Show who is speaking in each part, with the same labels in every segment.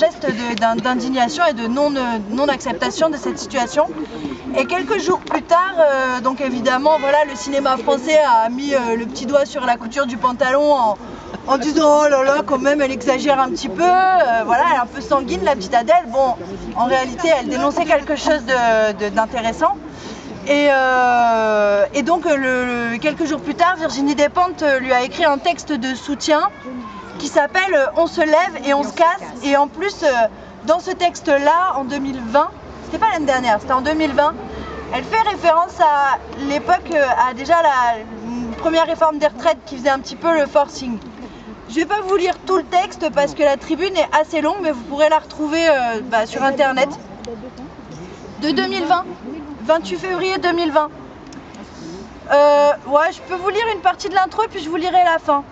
Speaker 1: Geste d'indignation et de non-acceptation de cette situation. Et quelques jours plus tard, donc évidemment, voilà, le cinéma français a mis le petit doigt sur la couture du pantalon en disant « Oh là là, quand même, elle exagère un petit peu, voilà, elle est un peu sanguine, la petite Adèle ». Bon, en réalité, elle dénonçait quelque chose d'intéressant. Et donc, quelques jours plus tard, Virginie Despentes lui a écrit un texte de soutien qui s'appelle « On se lève et on se casse ». Et en plus, dans ce texte-là, en 2020, c'était pas l'année dernière, c'était en 2020, elle fait référence à l'époque, à déjà la première réforme des retraites qui faisait un petit peu le forcing. Je vais pas vous lire tout le texte parce que la tribune est assez longue, mais vous pourrez la retrouver sur internet. De 2020, 28 février 2020. Ouais, je peux vous lire une partie de l'intro et puis je vous lirai la fin.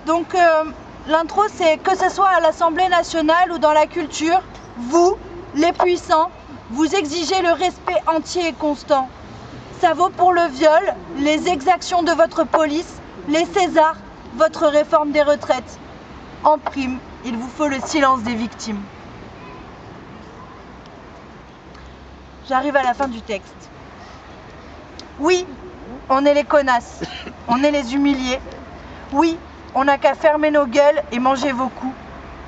Speaker 1: Donc l'intro, c'est que ce soit à l'Assemblée nationale ou dans la culture, vous, les puissants, vous exigez le respect entier et constant. Ça vaut pour le viol, les exactions de votre police, les Césars, votre réforme des retraites. En prime, il vous faut le silence des victimes. J'arrive à la fin du texte. Oui, on est les connasses, on est les humiliés. Oui, on n'a qu'à fermer nos gueules et manger vos coups.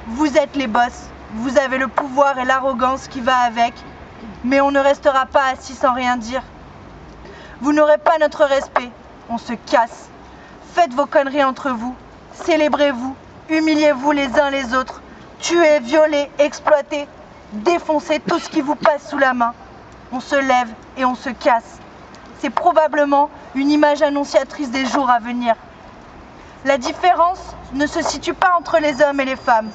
Speaker 1: Vous êtes les boss, vous avez le pouvoir et l'arrogance qui va avec, mais on ne restera pas assis sans rien dire. Vous n'aurez pas notre respect, on se casse. Faites vos conneries entre vous, célébrez-vous, humiliez-vous les uns les autres, tuez, violez, exploitez, défoncez tout ce qui vous passe sous la main. On se lève et on se casse. C'est probablement une image annonciatrice des jours à venir. La différence ne se situe pas entre les hommes et les femmes,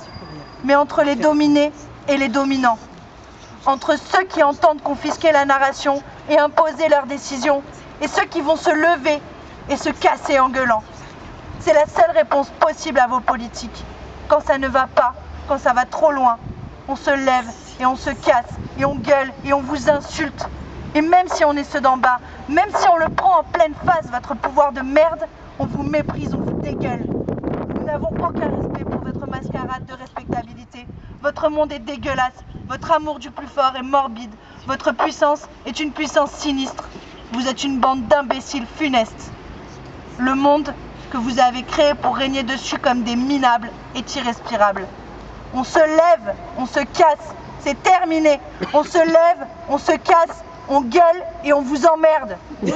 Speaker 1: mais entre les dominés et les dominants. Entre ceux qui entendent confisquer la narration et imposer leurs décisions, et ceux qui vont se lever et se casser en gueulant. C'est la seule réponse possible à vos politiques. Quand ça ne va pas, quand ça va trop loin, on se lève et on se casse, et on gueule et on vous insulte. Et même si on est ceux d'en bas, même si on le prend en pleine face, votre pouvoir de merde, on vous méprise, on vous dégueule. Nous n'avons aucun respect pour votre mascarade de respectabilité. Votre monde est dégueulasse, votre amour du plus fort est morbide, votre puissance est une puissance sinistre. Vous êtes une bande d'imbéciles funestes. Le monde que vous avez créé pour régner dessus comme des minables est irrespirable. On se lève, on se casse, c'est terminé. On se lève, on se casse, on gueule et on vous emmerde. Ouais.